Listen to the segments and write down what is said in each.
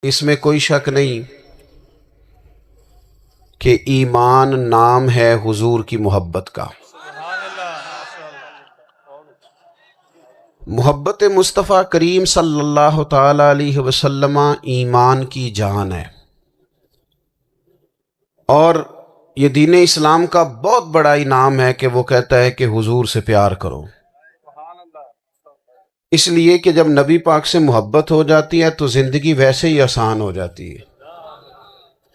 اس میں کوئی شک نہیں کہ ایمان نام ہے حضور کی محبت کا۔ محبت مصطفیٰ کریم صلی اللہ تعالی علیہ وسلم ایمان کی جان ہے، اور یہ دین اسلام کا بہت بڑا انعام ہے کہ وہ کہتا ہے کہ حضور سے پیار کرو۔ اس لیے کہ جب نبی پاک سے محبت ہو جاتی ہے تو زندگی ویسے ہی آسان ہو جاتی ہے۔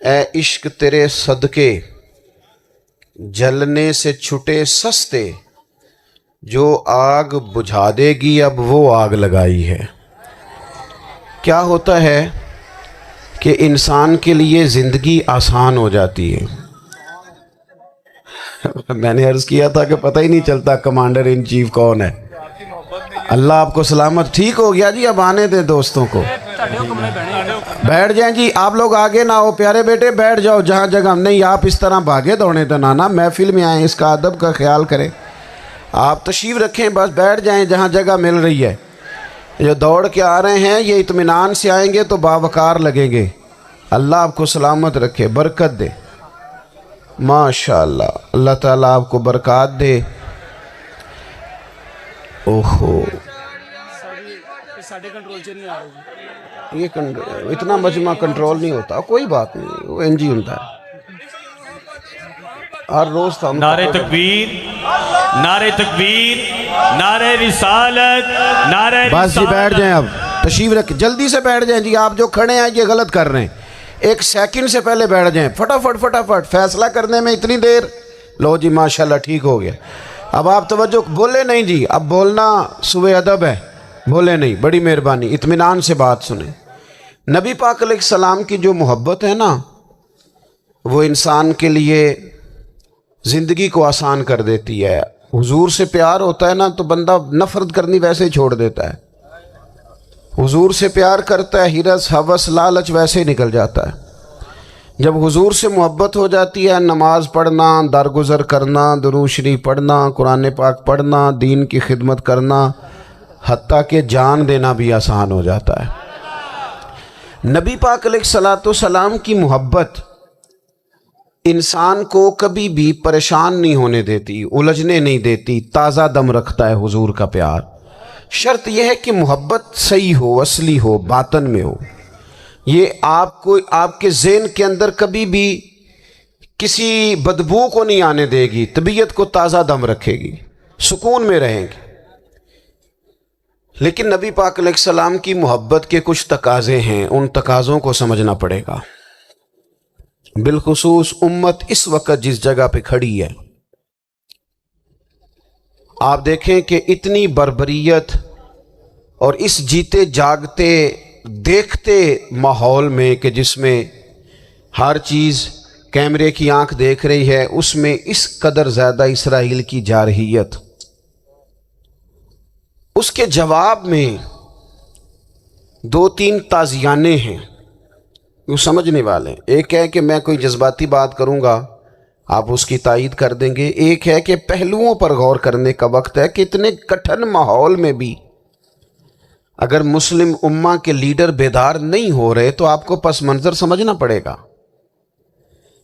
اے عشق تیرے صدقے جلنے سے چھٹے سستے، جو آگ بجھا دے گی اب وہ آگ لگائی ہے۔ کیا ہوتا ہے کہ انسان کے لیے زندگی آسان ہو جاتی ہے۔ میں نے عرض کیا تھا کہ پتہ ہی نہیں چلتا کمانڈر ان چیف کون ہے۔ اللہ آپ کو سلامت۔ ٹھیک ہو گیا جی، اب آنے دیں دوستوں کو، بیٹھ جائیں جی۔ آپ لوگ آگے نہ ہو پیارے بیٹے، بیٹھ جاؤ جہاں جگہ نہیں۔ آپ اس طرح بھاگے دوڑے تو نانا، محفل میں آئیں، اس کا ادب کا خیال کریں۔ آپ تشریف رکھیں، بس بیٹھ جائیں جہاں جگہ مل رہی ہے۔ جو دوڑ کے آ رہے ہیں یہ اطمینان سے آئیں گے تو باوقار لگیں گے۔ اللہ آپ کو سلامت رکھے، برکت دے، ماشاءاللہ۔ اللہ تعالیٰ آپ کو برکات دے۔ اوہو، یہ اتنا مجمع کنٹرول نہیں ہوتا، کوئی بات نہیں، وہ انجی ہوتا ہے ہر روز تھا۔ نعرہ تکبیر، نعرہ تکبیر، نعرہ رسالت، نعرہ رسالت۔ بس جی بیٹھ جائیں، اب تشریف رکھ، جلدی سے بیٹھ جائیں جی۔ آپ جو کھڑے ہیں یہ غلط کر رہے ہیں، ایک سیکنڈ سے پہلے بیٹھ جائیں، فٹافٹ فٹافٹ۔ فیصلہ کرنے میں اتنی دیر؟ لو جی ماشاءاللہ ٹھیک ہو گیا۔ اب آپ توجہ، بولے نہیں جی، اب بولنا سوء ادب ہے، بولے نہیں، بڑی مہربانی، اطمینان سے بات سنیں۔ نبی پاک علیہ السلام کی جو محبت ہے نا، وہ انسان کے لیے زندگی کو آسان کر دیتی ہے۔ حضور سے پیار ہوتا ہے نا تو بندہ نفرت کرنی ویسے ہی چھوڑ دیتا ہے۔ حضور سے پیار کرتا ہے، ہرس ہوس لالچ ویسے ہی نکل جاتا ہے۔ جب حضور سے محبت ہو جاتی ہے، نماز پڑھنا، درگزر کرنا، درود شریف پڑھنا، قرآن پاک پڑھنا، دین کی خدمت کرنا، حتیٰ کہ جان دینا بھی آسان ہو جاتا ہے۔ نبی پاک علیہ السلام کی محبت انسان کو کبھی بھی پریشان نہیں ہونے دیتی، الجھنے نہیں دیتی، تازہ دم رکھتا ہے حضور کا پیار۔ شرط یہ ہے کہ محبت صحیح ہو، اصلی ہو، باطن میں ہو۔ یہ آپ کے ذہن کے اندر کبھی بھی کسی بدبو کو نہیں آنے دے گی، طبیعت کو تازہ دم رکھے گی، سکون میں رہیں گے۔ لیکن نبی پاک علیہ السلام کی محبت کے کچھ تقاضے ہیں، ان تقاضوں کو سمجھنا پڑے گا۔ بالخصوص امت اس وقت جس جگہ پہ کھڑی ہے، آپ دیکھیں کہ اتنی بربریت اور اس جیتے جاگتے دیکھتے ماحول میں کہ جس میں ہر چیز کیمرے کی آنکھ دیکھ رہی ہے، اس میں اس قدر زیادہ اسرائیل کی جارحیت، اس کے جواب میں دو تین تازیانے ہیں وہ سمجھنے والے۔ ایک ہے کہ میں کوئی جذباتی بات کروں گا، آپ اس کی تائید کر دیں گے۔ ایک ہے کہ پہلوؤں پر غور کرنے کا وقت ہے کہ اتنے کٹھن ماحول میں بھی اگر مسلم امہ کے لیڈر بیدار نہیں ہو رہے تو آپ کو پس منظر سمجھنا پڑے گا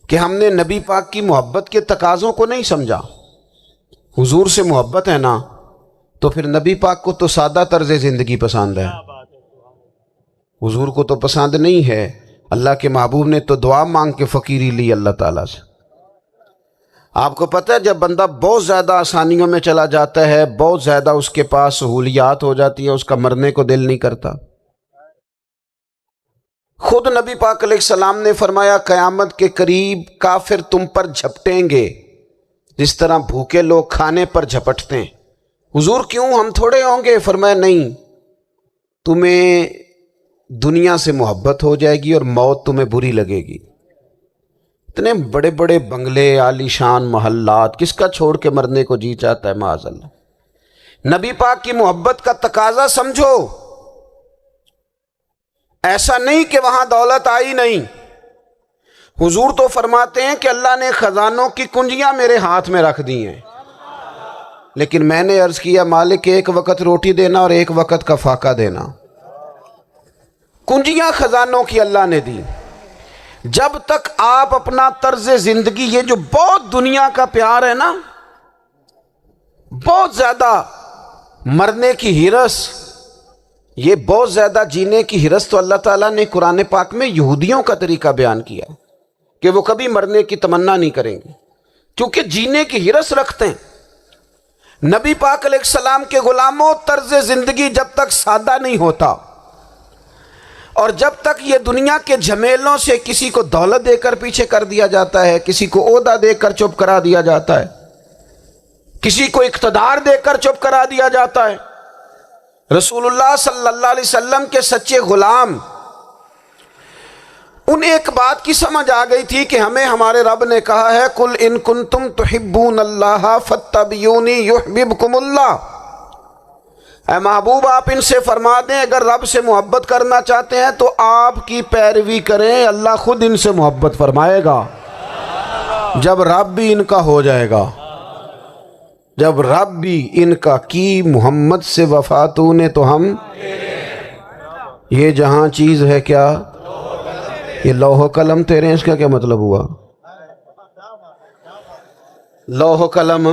کہ ہم نے نبی پاک کی محبت کے تقاضوں کو نہیں سمجھا۔ حضور سے محبت ہے نا تو پھر نبی پاک کو تو سادہ طرز زندگی پسند ہے، حضور کو تو پسند نہیں ہے۔ اللہ کے محبوب نے تو دعا مانگ کے فقیری لی اللہ تعالیٰ سے۔ آپ کو پتہ ہے جب بندہ بہت زیادہ آسانیوں میں چلا جاتا ہے، بہت زیادہ اس کے پاس سہولیات ہو جاتی ہیں، اس کا مرنے کو دل نہیں کرتا۔ خود نبی پاک علیہ السلام نے فرمایا قیامت کے قریب کافر تم پر جھپٹیں گے جس طرح بھوکے لوگ کھانے پر جھپٹتے ہیں۔ حضور کیوں، ہم تھوڑے ہوں گے؟ فرمایا نہیں، تمہیں دنیا سے محبت ہو جائے گی اور موت تمہیں بری لگے گی۔ اتنے بڑے بڑے بنگلے، عالی شان محلات، کس کا چھوڑ کے مرنے کو جی چاہتا ہے معاذ اللہ۔ نبی پاک کی محبت کا تقاضا سمجھو، ایسا نہیں کہ وہاں دولت آئی نہیں۔ حضور تو فرماتے ہیں کہ اللہ نے خزانوں کی کنجیاں میرے ہاتھ میں رکھ دی ہیں، لیکن میں نے عرض کیا مالک ایک وقت روٹی دینا اور ایک وقت کا فاقہ دینا۔ کنجیاں خزانوں کی اللہ نے دی. جب تک آپ اپنا طرز زندگی، یہ جو بہت دنیا کا پیار ہے نا، بہت زیادہ مرنے کی ہرس، یہ بہت زیادہ جینے کی ہرس، تو اللہ تعالیٰ نے قرآن پاک میں یہودیوں کا طریقہ بیان کیا ہے کہ وہ کبھی مرنے کی تمنا نہیں کریں گے کیونکہ جینے کی ہرس رکھتے ہیں. نبی پاک علیہ السلام کے غلاموں، طرز زندگی جب تک سادہ نہیں ہوتا اور جب تک یہ دنیا کے جھمیلوں سے کسی کو دولت دے کر پیچھے کر دیا جاتا ہے، کسی کو عہدہ دے کر چپ کرا دیا جاتا ہے، کسی کو اقتدار دے کر چپ کرا دیا جاتا ہے، رسول اللہ صلی اللہ علیہ وسلم کے سچے غلام، انہیں ایک بات کی سمجھ آ گئی تھی کہ ہمیں ہمارے رب نے کہا ہے قُلْ إِن كُنتُمْ تُحِبُّونَ اللَّهَ فَاتَّبِعُونِي يُحْبِبْكُمُ اللَّهُ. اے محبوب آپ ان سے فرما دیں اگر رب سے محبت کرنا چاہتے ہیں تو آپ کی پیروی کریں، اللہ خود ان سے محبت فرمائے گا. جب رب بھی ان کا ہو جائے گا، جب رب بھی ان کا کی محمد سے وفا تو نے تو ہم، یہ جہاں چیز ہے کیا، یہ لوح و قلم تیرے ہیں، اس کا کیا مطلب ہوا؟ لوح و قلم،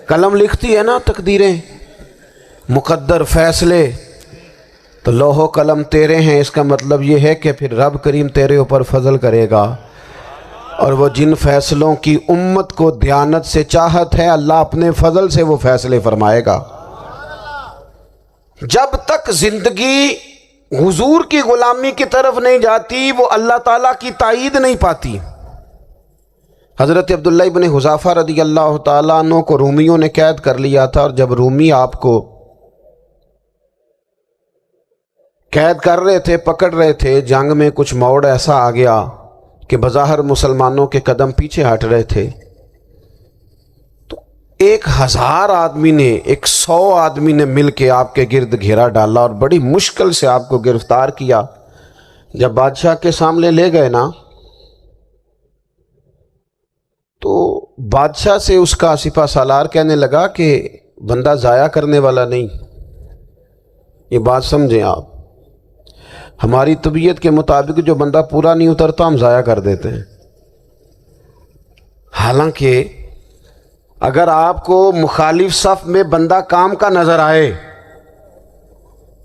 قلم لکھتی ہے نا تقدیریں، مقدر فیصلے، تو لوح و قلم تیرے ہیں، اس کا مطلب یہ ہے کہ پھر رب کریم تیرے اوپر فضل کرے گا، اور وہ جن فیصلوں کی امت کو دیانت سے چاہت ہے، اللہ اپنے فضل سے وہ فیصلے فرمائے گا. جب تک زندگی حضور کی غلامی کی طرف نہیں جاتی، وہ اللہ تعالیٰ کی تائید نہیں پاتی. حضرت عبداللہ ابن حذافہ رضی اللہ تعالیٰ عنہ کو رومیوں نے قید کر لیا تھا، اور جب رومی آپ کو قید کر رہے تھے، پکڑ رہے تھے، جنگ میں کچھ موڑ ایسا آ گیا کہ بظاہر مسلمانوں کے قدم پیچھے ہٹ رہے تھے، تو 1000 آدمی نے، 100 آدمی نے مل کے آپ کے گرد گھیرا ڈالا اور بڑی مشکل سے آپ کو گرفتار کیا. جب بادشاہ کے سامنے لے گئے نا، تو بادشاہ سے اس کا سپہ سالار کہنے لگا کہ بندہ ضائع کرنے والا نہیں. یہ بات سمجھیں آپ، ہماری طبیعت کے مطابق جو بندہ پورا نہیں اترتا ہم ضائع کر دیتے ہیں. حالانکہ اگر آپ کو مخالف صف میں بندہ کام کا نظر آئے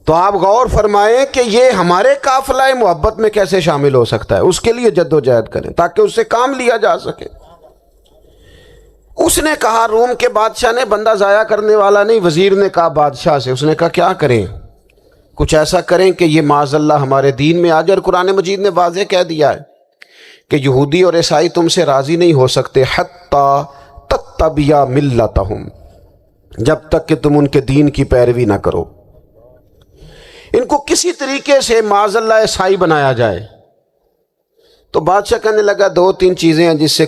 تو آپ غور فرمائیں کہ یہ ہمارے قافلہ محبت میں کیسے شامل ہو سکتا ہے، اس کے لیے جد و جہد کریں تاکہ اس سے کام لیا جا سکے. اس نے کہا، روم کے بادشاہ نے، بندہ ضائع کرنے والا نہیں. وزیر نے کہا بادشاہ سے، اس نے کہا کیا کریں، کچھ ایسا کریں کہ یہ معاذ اللہ ہمارے دین میں آ جائے. اور قرآن مجید نے واضح کہہ دیا ہے کہ یہودی اور عیسائی تم سے راضی نہیں ہو سکتے حتی تتبع ملتہم، جب تک کہ تم ان کے دین کی پیروی نہ کرو. ان کو کسی طریقے سے معاذ اللہ عیسائی بنایا جائے. تو بادشاہ کہنے لگا 2-3 چیزیں ہیں جس سے